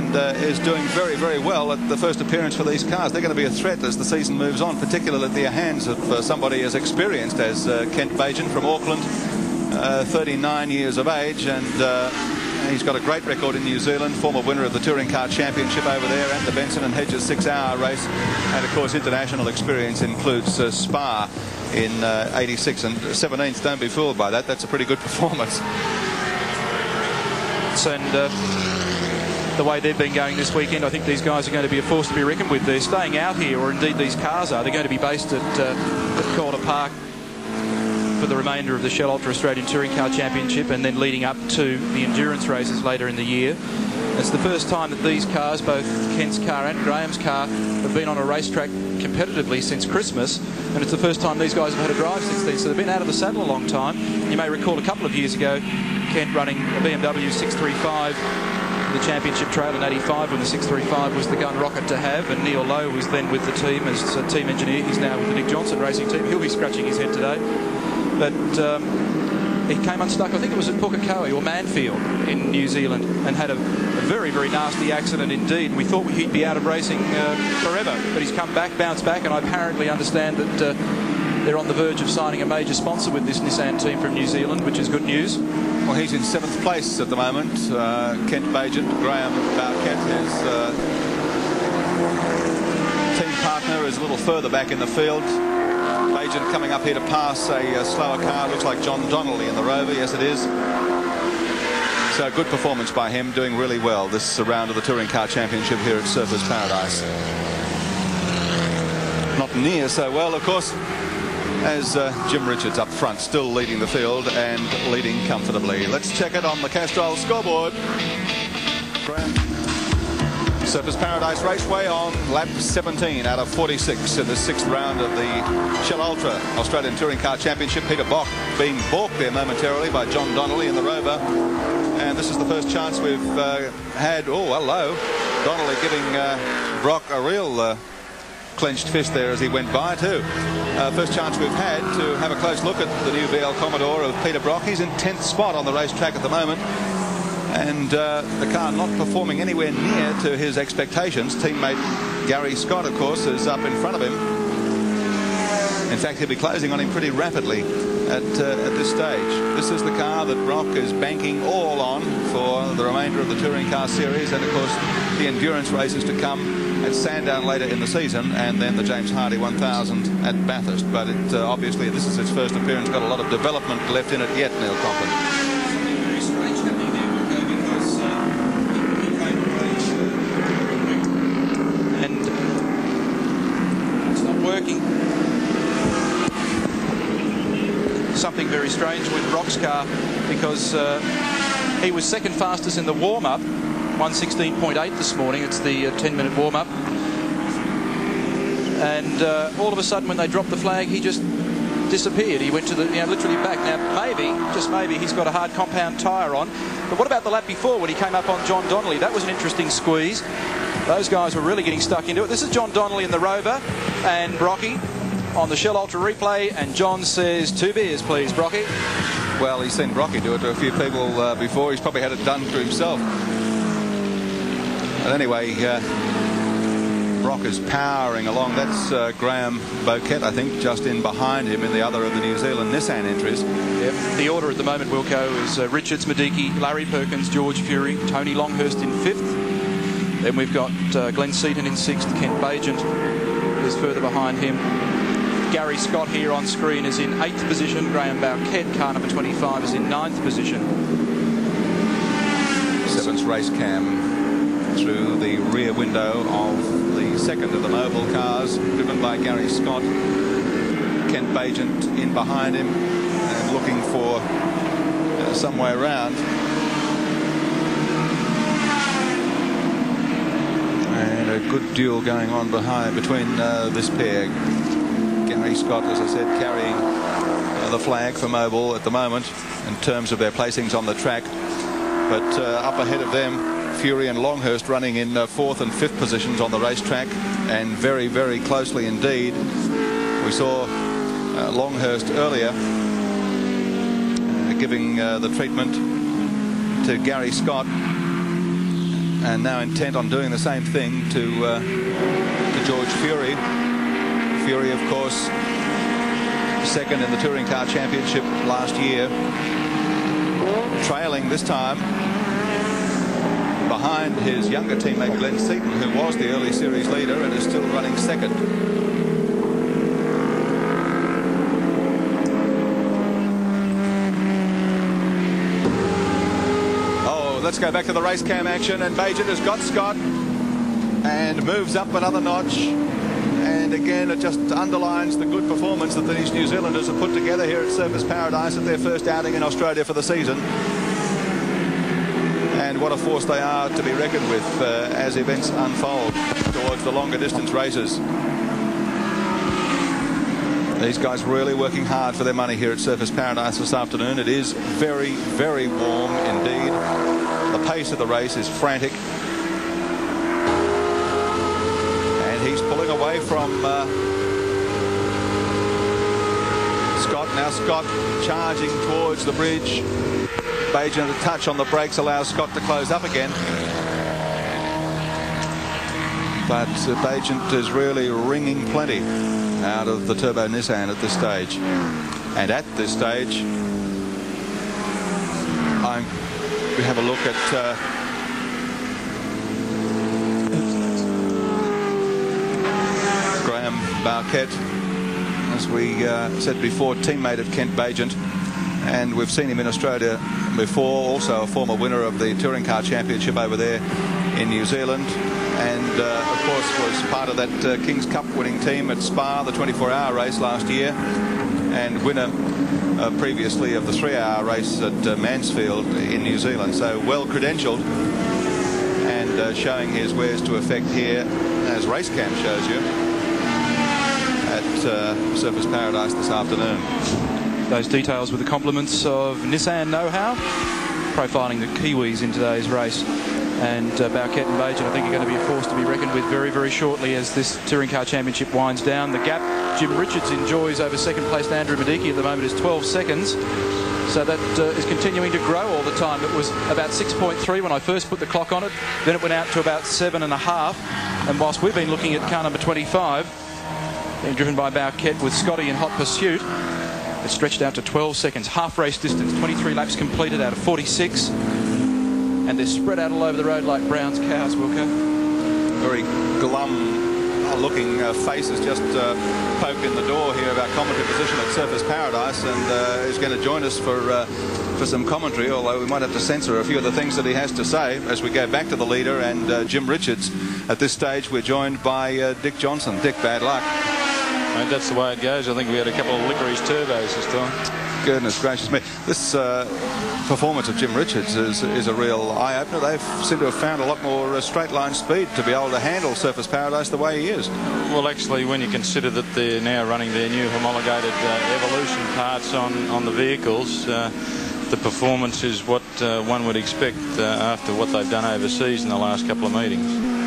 and is doing very, very well at the first appearance for these cars. They're going to be a threat as the season moves on, particularly at the hands of somebody as experienced as Kent Bajan from Auckland, 39 years of age, and he's got a great record in New Zealand, former winner of the Touring Car Championship over there and the Benson and Hedges 6-hour race, and of course international experience includes Spa in 86 and 17th. Don't be fooled by that. That's a pretty good performance. And the way they've been going this weekend, I think these guys are going to be a force to be reckoned with. They're staying out here, or indeed these cars are. They're going to be based at Calder Park for the remainder of the Shell Ultra Australian Touring Car Championship, and then leading up to the endurance races later in the year. It's the first time that these cars, both Kent's car and Graham's car, have been on a racetrack competitively since Christmas, and it's the first time these guys have had a drive since then, so they've been out of the saddle a long time. You may recall a couple of years ago, Kent running a BMW 635, the championship trail in 85, when the 635 was the gun rocket to have, and Neil Lowe was then with the team as a team engineer. He's now with the Nick Johnson racing team. He'll be scratching his head today. But he came unstuck, I think it was at Pukekohe or Manfield in New Zealand, and had a very, very nasty accident indeed. We thought he'd be out of racing forever, but he's come back, bounced back, and I apparently understand that they're on the verge of signing a major sponsor with this Nissan team from New Zealand, which is good news. Well, he's in 7th place at the moment. Kent Bajan, Graham Bowkett, his team partner, is a little further back in the field. Bajan coming up here to pass a slower car. Looks like John Donnelly in the Rover. Yes, it is. So good performance by him, doing really well this round of the Touring Car Championship here at Surfers Paradise. Not near so well, of course, as Jim Richards up front, still leading the field and leading comfortably. Let's check it on the Castrol scoreboard. Surfers Paradise Raceway on lap 17 out of 46 in the 6th round of the Shell Ultra Australian Touring Car Championship. Peter Bock being balked there momentarily by John Donnelly in the Rover. And this is the first chance we've had. Oh, hello. Donnelly giving Brock a real clenched fist there as he went by too. First chance we've had to have a close look at the new BL Commodore of Peter Brock. He's in 10th spot on the racetrack at the moment, and the car not performing anywhere near to his expectations. Teammate Gary Scott, of course, is up in front of him. In fact, he'll be closing on him pretty rapidly at this stage. This is the car that Brock is banking all on for the remainder of the Touring Car Series, and of course the endurance races to come at Sandown later in the season, and then the James Hardy 1000 at Bathurst. But it, obviously this is its first appearance, got a lot of development left in it yet, Neil Coughlin. Very strange happening there, Wilco, because he came away and it's not working. Something very strange with Brock's car, because he was second fastest in the warm-up, 1:16.8 this morning. It's the 10-minute warm-up, and all of a sudden when they dropped the flag, he just disappeared. He went to the, literally back. Now maybe, just maybe, he's got a hard compound tyre on. But what about the lap before when he came up on John Donnelly? That was an interesting squeeze. Those guys were really getting stuck into it. This is John Donnelly in the Rover and Brocky on the Shell Ultra replay, and John says 2 beers please, Brocky. Well, he's seen Brocky do it to a few people before. He's probably had it done to himself. But anyway, Brock is powering along. That's Graham Bowkett, I think, just in behind him in the other of the New Zealand Nissan entries. Yep. The order at the moment, Wilco, is Richards, Mediki, Larry Perkins, George Fury, Tony Longhurst in 5th. Then we've got Glenn Seaton in 6th. Kent Bajan is further behind him. Gary Scott here on screen is in 8th position. Graham Bowkett, car number 25, is in 9th position. 7th race cam through the rear window of the second of the mobile cars, driven by Gary Scott. Kent Bajan in behind him and looking for some way around. And a good duel going on between this pair. Gary Scott, as I said, carrying the flag for Mobil at the moment in terms of their placings on the track. But up ahead of them, Fury and Longhurst running in 4th and 5th positions on the racetrack, and very, very closely indeed. We saw Longhurst earlier giving the treatment to Gary Scott, and now intent on doing the same thing to George Fury. Fury, of course, second in the Touring Car Championship last year, trailing this time behind his younger teammate Glenn Seaton, who was the early series leader and is still running second. Oh, let's go back to the race cam action, and Bajan has got Scott and moves up another notch. And again, it just underlines the good performance that these New Zealanders have put together here at Surfers Paradise at their first outing in Australia for the season. And what a force they are to be reckoned with as events unfold towards the longer distance races. These guys really working hard for their money here at Surfers Paradise this afternoon. It is very, very warm indeed. The pace of the race is frantic. He's pulling away from Scott. Now Scott charging towards the bridge. Bajan, a touch on the brakes allows Scott to close up again. But Bajan is really wringing plenty out of the Turbo Nissan at this stage. And at this stage, we have a look at Bauquet, as we said before, teammate of Kent Bajan, and we've seen him in Australia before, also a former winner of the Touring Car Championship over there in New Zealand, and of course was part of that King's Cup winning team at Spa, the 24-hour race last year, and winner previously of the 3-hour race at Mansfield in New Zealand. So well credentialed and showing his wares to effect here, as Racecam shows you, at Surfers Paradise this afternoon. Those details with the compliments of Nissan Know-How, profiling the Kiwis in today's race. And Bauquet and Bajan, I think, are going to be a force to be reckoned with very, very shortly as this Touring Car Championship winds down. The gap Jim Richards enjoys over second-placed Andrew Medicki at the moment is 12 seconds. So that is continuing to grow all the time. It was about 6.3 when I first put the clock on it. Then it went out to about 7.5. And whilst we've been looking at car number 25, being driven by Bauquet with Scotty in hot pursuit, it's stretched out to 12 seconds. Half race distance, 23 laps completed out of 46. And they're spread out all over the road like Brown's cows, Wilco. Very glum-looking faces just poke in the door here of our commentary position at Surfers Paradise, and is going to join us for some commentary, although we might have to censor a few of the things that he has to say as we go back to the leader and Jim Richards. At this stage, we're joined by Dick Johnson. Dick, bad luck. Mate, that's the way it goes. I think we had a couple of licorice turbos this time. Goodness gracious me. This performance of Jim Richards is a real eye-opener. They seem to have found a lot more straight-line speed to be able to handle Surfers Paradise the way he is. Well, actually, when you consider that they're now running their new homologated Evolution parts on the vehicles, the performance is what one would expect after what they've done overseas in the last couple of meetings.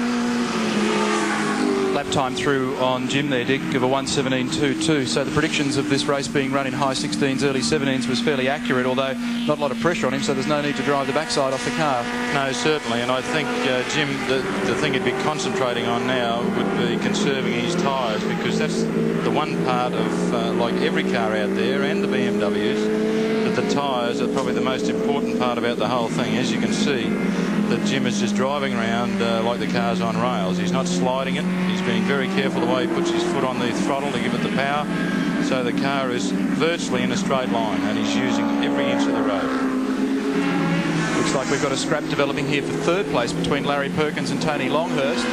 Lap time through on Jim there, Dick, of a 1:17.22. So the predictions of this race being run in high 16s, early 17s was fairly accurate, although not a lot of pressure on him, so there's no need to drive the backside off the car. No, certainly, and I think, Jim, the thing he'd be concentrating on now would be conserving his tyres, because that's the one part of, like every car out there, and the BMWs, that the tyres are probably the most important part about the whole thing. As you can see, that Jim is just driving around like the car's on rails. He's not sliding it. He's being very careful the way he puts his foot on the throttle to give it the power. So the car is virtually in a straight line, and he's using every inch of the road. Looks like we've got a scrap developing here for third place between Larry Perkins and Tony Longhurst.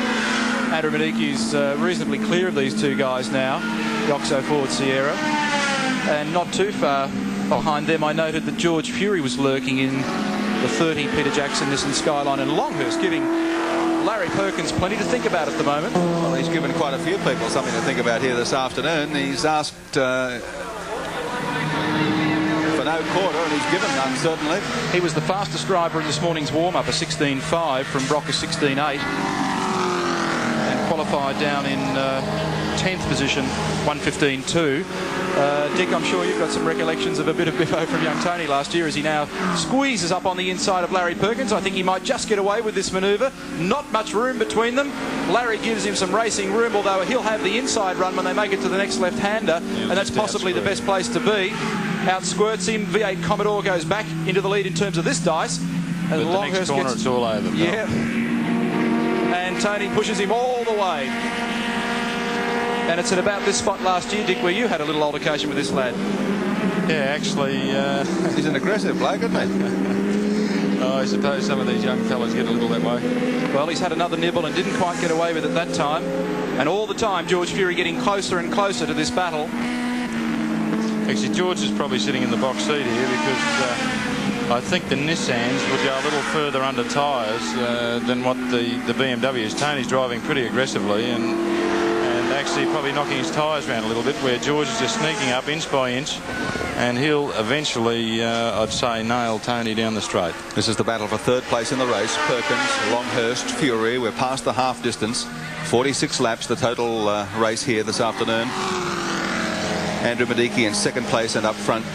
Andrew Medicki's reasonably clear of these two guys now, the Oxo Ford Sierra. And not too far behind them, I noted that George Fury was lurking in the 30 Peter Jackson Nissan Skyline, and Longhurst giving Larry Perkins plenty to think about at the moment. Well, he's given quite a few people something to think about here this afternoon. He's asked for no quarter, and he's given none, certainly. He was the fastest driver in this morning's warm-up, a 16.5 from Brock, a 16.8, and qualified down in 10th position, 1:15.2. Dick, I'm sure you've got some recollections of a bit of biffo from young Tony last year as he now squeezes up on the inside of Larry Perkins. I think he might just get away with this manoeuvre. Not much room between them. Larry gives him some racing room, although he'll have the inside run when they make it to the next left-hander, and that's possibly the best place to be. Outsquirts him. V8 Commodore goes back into the lead in terms of this dice. And the next corner, it's all over. Yeah. And Tony pushes him all the way. And it's at about this spot last year, Dick, where you had a little altercation with this lad. Yeah, actually... he's an aggressive bloke, isn't he? Oh, I suppose some of these young fellas get a little that way. Well, he's had another nibble and didn't quite get away with it that time. And all the time, George Fury getting closer and closer to this battle. Actually, George is probably sitting in the box seat here because I think the Nissans would go a little further under tyres than what the BMWs. Tony's driving pretty aggressively and actually probably knocking his tyres around a little bit, where George is just sneaking up inch by inch, and he'll eventually, I'd say, nail Tony down the straight. This is the battle for third place in the race. Perkins, Longhurst, Fury. We're past the half distance. 46 laps, the total race here this afternoon. Andrew Medicki in second place, and up front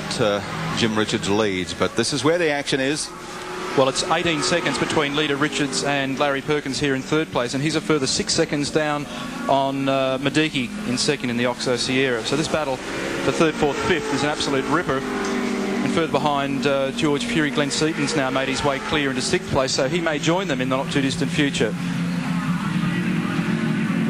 Jim Richards leads. But this is where the action is. Well, it's 18 seconds between leader Richards and Larry Perkins here in third place, and he's a further 6 seconds down on Medicki in second in the Oxo Sierra. So this battle, the third, fourth, fifth, is an absolute ripper. And further behind George Fury, Glenn Seaton's now made his way clear into sixth place, so he may join them in the not too distant future.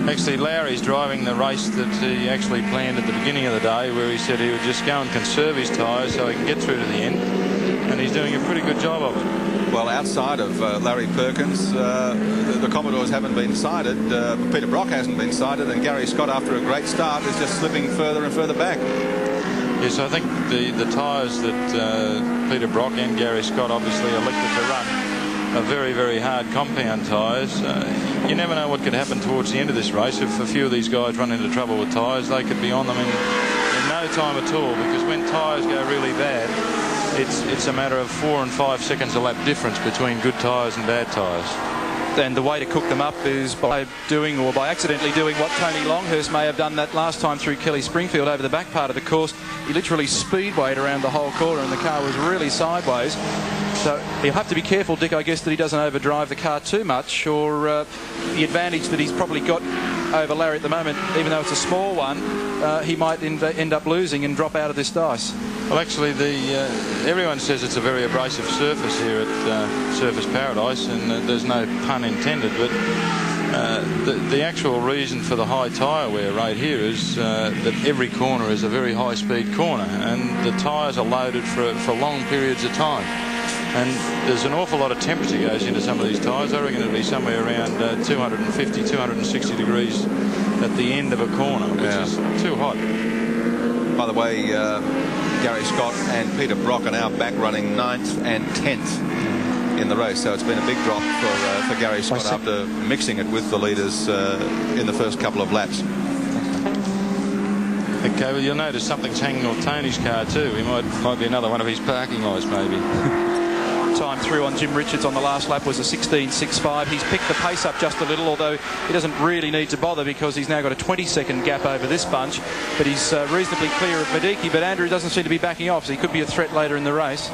Actually, Larry's driving the race that he actually planned at the beginning of the day, where he said he would just go and conserve his tyres so he can get through to the end, and he's doing a pretty good job of it. Well, outside of Larry Perkins, the Commodores haven't been sighted. Peter Brock hasn't been sighted, and Gary Scott, after a great start, is just slipping further and further back. Yes, I think the tyres that Peter Brock and Gary Scott obviously elected to run are very, very hard compound tyres. You never know what could happen towards the end of this race. If a few of these guys run into trouble with tyres, they could be on them in no time at all, because when tyres go really bad, it's a matter of 4 and 5 seconds a lap difference between good tyres and bad tyres. And the way to cook them up is by doing, or by accidentally doing, what Tony Longhurst may have done that last time through Kelly Springfield over the back part of the course. He literally speedwayed around the whole corner and the car was really sideways. So he'll have to be careful, Dick, I guess, that he doesn't overdrive the car too much, or the advantage that he's probably got over Larry at the moment, even though it's a small one, he might end up losing and drop out of this dice. Well, actually, everyone says it's a very abrasive surface here at Surface Paradise, and there's no pun intended, but the actual reason for the high tyre wear rate here is that every corner is a very high-speed corner, and the tyres are loaded for long periods of time. And there's an awful lot of temperature goes into some of these tyres. I reckon it'll be somewhere around 250, 260 degrees at the end of a corner, which is too hot. By the way, Gary Scott and Peter Brock are now back running 9th and 10th in the race, so it's been a big drop for Gary Scott after mixing it with the leaders in the first couple of laps. Okay, well, you'll notice something's hanging off Tony's car too. He might be another one of his parking lights, maybe. Time through on Jim Richards on the last lap was a 16.65. He's picked the pace up just a little, although he doesn't really need to bother because he's now got a 20-second gap over this bunch. But he's reasonably clear of Medicki, but Andrew doesn't seem to be backing off, so he could be a threat later in the race.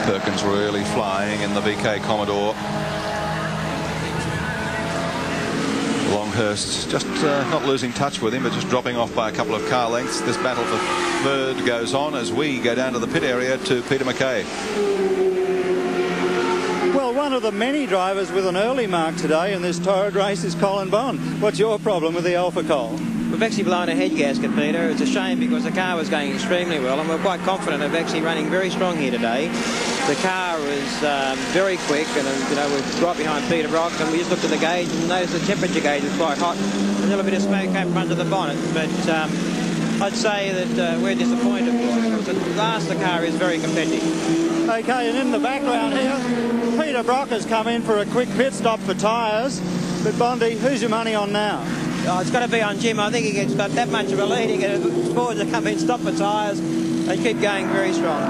Perkins really flying in the VK Commodore. Longhurst just not losing touch with him, but just dropping off by a couple of car lengths. This battle for third goes on as we go down to the pit area to Peter McKay. Well, one of the many drivers with an early mark today in this torrid race is Colin Bond. What's your problem with the Alpha Col? We've actually blown a head gasket, Peter. It's a shame because the car was going extremely well, and we're quite confident of actually running very strong here today. The car was very quick, and we're right behind Peter Brock, and we just looked at the gauge and noticed the temperature gauge was quite hot. A little bit of smoke came from under the bonnet, but I'd say that we're disappointed because at last the car is very competitive. Okay, and in the background here, Peter Brock has come in for a quick pit stop for tyres. But Bondi, who's your money on now? Oh, it's got to be on Jim. I think he gets got that much of a lead. He gets forward to come in, stop for tyres, and keep going very strong.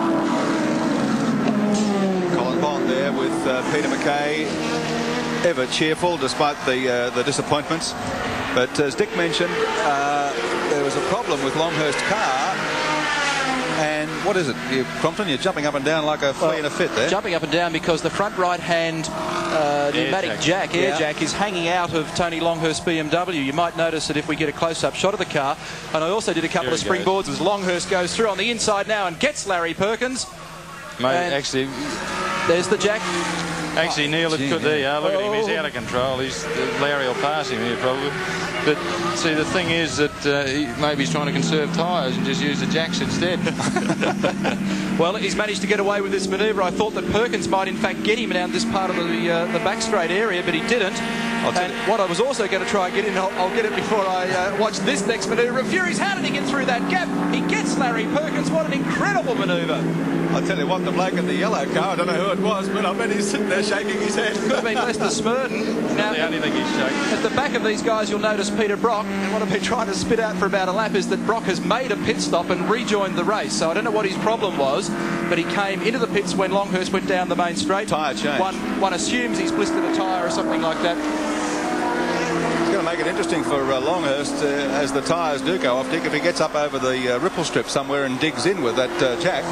Colin Bond there with Peter McKay. ever cheerful despite the disappointments. But as Dick mentioned, there was a problem with Longhurst's car. And what is it, Crompton? You're jumping up and down like a flea in a fit there. Jumping up and down because the front right-hand pneumatic air jack is hanging out of Tony Longhurst's BMW. You might notice that if we get a close-up shot of the car. And I also did a couple of springboards as Longhurst goes through on the inside now and gets Larry Perkins. Mate, actually, there's the jack. Actually, Neil, it could. There you are. Look at him. He's out of control. Larry will pass him here probably. But see, the thing is that maybe he's trying to conserve tyres and just use the jacks instead. Well, he's managed to get away with this manoeuvre. I thought that Perkins might in fact get him down this part of the back straight area, but he didn't. And what I was also going to try and get in, I'll get it before I watch this next manoeuvre. Furies, how did he get through that gap? He gets Larry Perkins. What an incredible manoeuvre. I'll tell you what, the bloke in the yellow car, I don't know who it was, but I bet he's sitting there shaking his head. Could have been Lester Smurden. Now, the only thing he's shaking. At the back of these guys, you'll notice Peter Brock, and what I've been trying to spit out for about a lap is that Brock has made a pit stop and rejoined the race. So I don't know what his problem was, but he came into the pits when Longhurst went down the main straight. Tyre change. One assumes he's blistered a tyre or something like that. It's going to make it interesting for Longhurst as the tyres do go off. Dick, if he gets up over the ripple strip somewhere and digs in with that jack.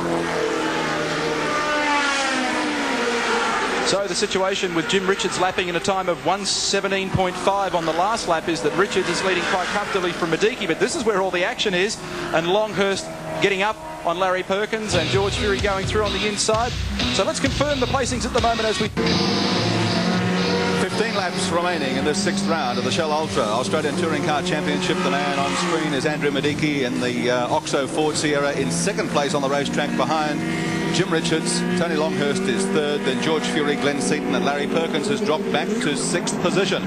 So the situation with Jim Richards lapping in a time of 1:17.5 on the last lap is that Richards is leading quite comfortably from Mediki, but this is where all the action is, and Longhurst getting up on Larry Perkins and George Fury going through on the inside. So let's confirm the placings at the moment as we... 15 laps remaining in this 6th round of the Shell Ultra Australian Touring Car Championship. The man on screen is Andrew Mediki in the Oxo Ford Sierra in 2nd place on the racetrack behind Jim Richards. Tony Longhurst is 3rd, then George Fury, Glenn Seaton and Larry Perkins has dropped back to 6th position.